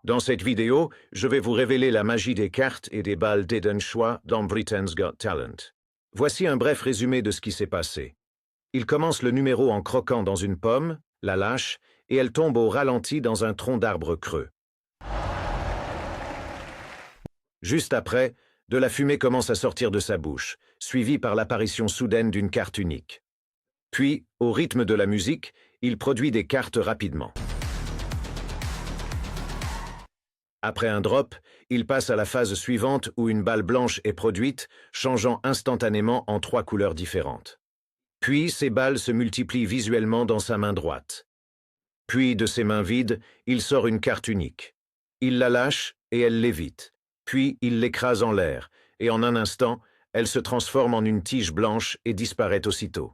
Dans cette vidéo, je vais vous révéler la magie des cartes et des balles d'Eden Choi dans Britain's Got Talent. Voici un bref résumé de ce qui s'est passé. Il commence le numéro en croquant dans une pomme, la lâche, et elle tombe au ralenti dans un tronc d'arbre creux. Juste après, de la fumée commence à sortir de sa bouche, suivie par l'apparition soudaine d'une carte unique. Puis, au rythme de la musique, il produit des cartes rapidement. Après un drop, il passe à la phase suivante où une balle blanche est produite, changeant instantanément en 3 couleurs différentes. Puis, ces balles se multiplient visuellement dans sa main droite. Puis, de ses mains vides, il sort une carte unique. Il la lâche et elle l'évite. Puis, il l'écrase en l'air, et en un instant, elle se transforme en une tige blanche et disparaît aussitôt.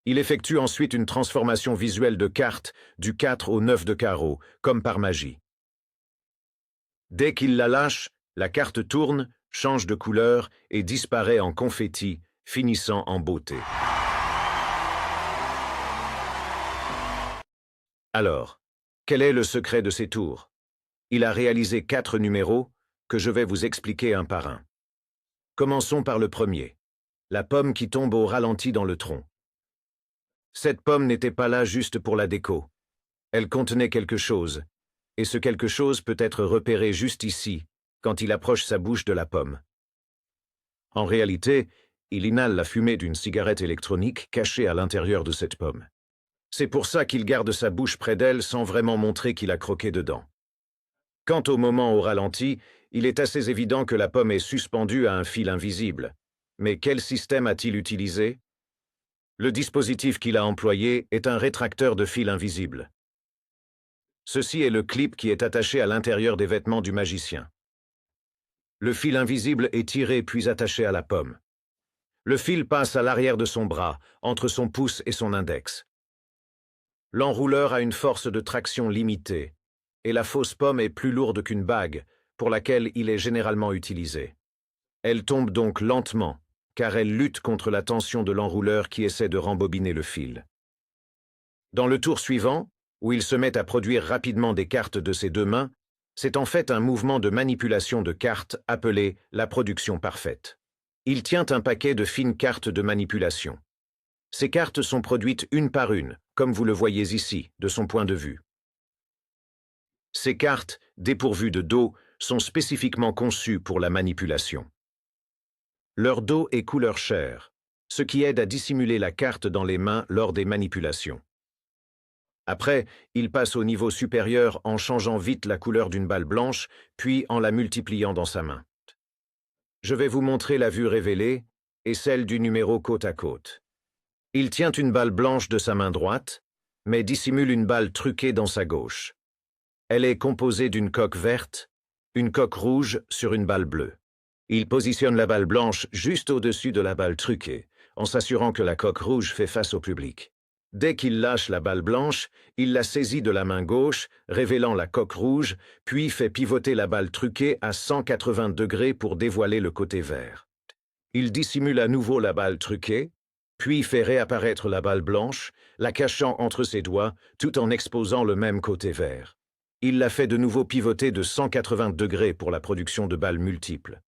Il effectue ensuite une transformation visuelle de carte du 4 au 9 de carreau, comme par magie. Dès qu'il la lâche, la carte tourne, change de couleur et disparaît en confetti, finissant en beauté. Alors, quel est le secret de ces tours? Il a réalisé 4 numéros que je vais vous expliquer un par un. Commençons par le premier, la pomme qui tombe au ralenti dans le tronc. Cette pomme n'était pas là juste pour la déco. Elle contenait quelque chose, et ce quelque chose peut être repéré juste ici, quand il approche sa bouche de la pomme. En réalité, il inhale la fumée d'une cigarette électronique cachée à l'intérieur de cette pomme. C'est pour ça qu'il garde sa bouche près d'elle sans vraiment montrer qu'il a croqué dedans. Quant au moment au ralenti, il est assez évident que la pomme est suspendue à un fil invisible. Mais quel système a-t-il utilisé? Le dispositif qu'il a employé est un rétracteur de fil invisible. Ceci est le clip qui est attaché à l'intérieur des vêtements du magicien. Le fil invisible est tiré puis attaché à la pomme. Le fil passe à l'arrière de son bras, entre son pouce et son index. L'enrouleur a une force de traction limitée, et la fausse pomme est plus lourde qu'une bague, pour laquelle il est généralement utilisé. Elle tombe donc lentement, car elle lutte contre la tension de l'enrouleur qui essaie de rembobiner le fil. Dans le tour suivant, où il se met à produire rapidement des cartes de ses deux mains, c'est en fait un mouvement de manipulation de cartes appelé la production parfaite. Il tient un paquet de fines cartes de manipulation. Ces cartes sont produites une par une, comme vous le voyez ici, de son point de vue. Ces cartes, dépourvues de dos, sont spécifiquement conçues pour la manipulation. Leur dos est couleur chair, ce qui aide à dissimuler la carte dans les mains lors des manipulations. Après, il passe au niveau supérieur en changeant vite la couleur d'une balle blanche, puis en la multipliant dans sa main. Je vais vous montrer la vue révélée et celle du numéro côte à côte. Il tient une balle blanche de sa main droite, mais dissimule une balle truquée dans sa gauche. Elle est composée d'une coque verte, une coque rouge sur une balle bleue. Il positionne la balle blanche juste au-dessus de la balle truquée, en s'assurant que la coque rouge fait face au public. Dès qu'il lâche la balle blanche, il la saisit de la main gauche, révélant la coque rouge, puis fait pivoter la balle truquée à 180 degrés pour dévoiler le côté vert. Il dissimule à nouveau la balle truquée, puis fait réapparaître la balle blanche, la cachant entre ses doigts, tout en exposant le même côté vert. Il la fait de nouveau pivoter de 180 degrés pour la production de balles multiples.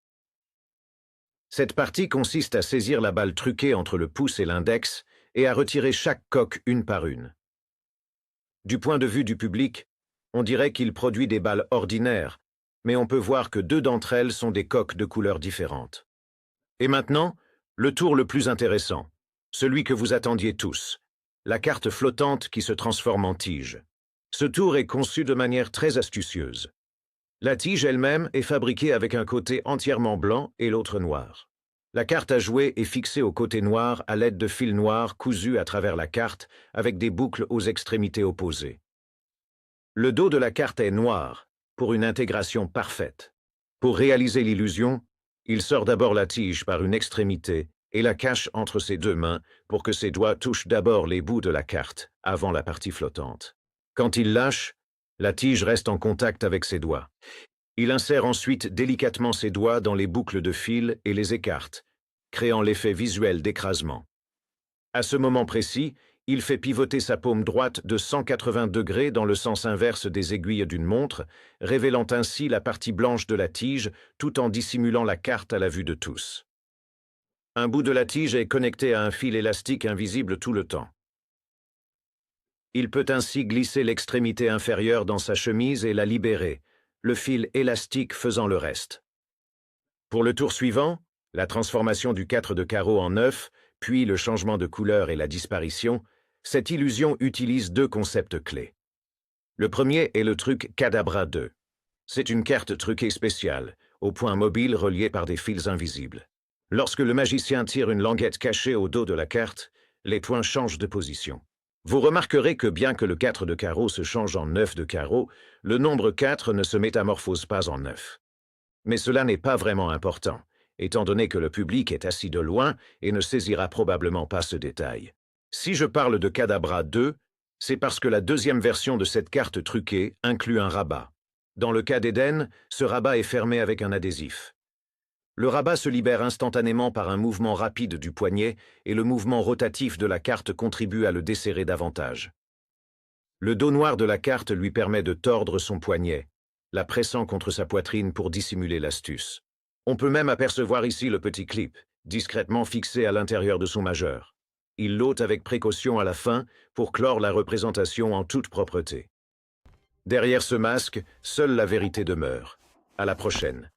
Cette partie consiste à saisir la balle truquée entre le pouce et l'index et à retirer chaque coque une par une. Du point de vue du public, on dirait qu'il produit des balles ordinaires, mais on peut voir que 2 d'entre elles sont des coques de couleurs différentes. Et maintenant, le tour le plus intéressant, celui que vous attendiez tous, la carte flottante qui se transforme en tige. Ce tour est conçu de manière très astucieuse. La tige elle-même est fabriquée avec un côté entièrement blanc et l'autre noir. La carte à jouer est fixée au côté noir à l'aide de fils noirs cousus à travers la carte avec des boucles aux extrémités opposées. Le dos de la carte est noir pour une intégration parfaite. Pour réaliser l'illusion, il sort d'abord la tige par une extrémité et la cache entre ses 2 mains pour que ses doigts touchent d'abord les bouts de la carte avant la partie flottante. Quand il lâche, la tige reste en contact avec ses doigts. Il insère ensuite délicatement ses doigts dans les boucles de fil et les écarte, créant l'effet visuel d'écrasement. À ce moment précis, Il fait pivoter sa paume droite de 180 degrés dans le sens inverse des aiguilles d'une montre, révélant ainsi la partie blanche de la tige, tout en dissimulant la carte à la vue de tous. Un bout de la tige est connecté à un fil élastique invisible tout le temps. Il peut ainsi glisser l'extrémité inférieure dans sa chemise et la libérer, le fil élastique faisant le reste. Pour le tour suivant, la transformation du 4 de carreau en 9, puis le changement de couleur et la disparition, cette illusion utilise deux concepts clés. Le premier est le truc Cadabra 2. C'est une carte truquée spéciale, au point mobile relié par des fils invisibles. Lorsque le magicien tire une languette cachée au dos de la carte, les points changent de position. Vous remarquerez que bien que le 4 de carreau se change en 9 de carreau, le nombre 4 ne se métamorphose pas en 9. Mais cela n'est pas vraiment important, étant donné que le public est assis de loin et ne saisira probablement pas ce détail. Si je parle de Cadabra 2, c'est parce que la deuxième version de cette carte truquée inclut un rabat. Dans le cas d'Eden, ce rabat est fermé avec un adhésif. Le rabat se libère instantanément par un mouvement rapide du poignet et le mouvement rotatif de la carte contribue à le desserrer davantage. Le dos noir de la carte lui permet de tordre son poignet, la pressant contre sa poitrine pour dissimuler l'astuce. On peut même apercevoir ici le petit clip, discrètement fixé à l'intérieur de son majeur. Il l'ôte avec précaution à la fin pour clore la représentation en toute propreté. Derrière ce masque, seule la vérité demeure. À la prochaine.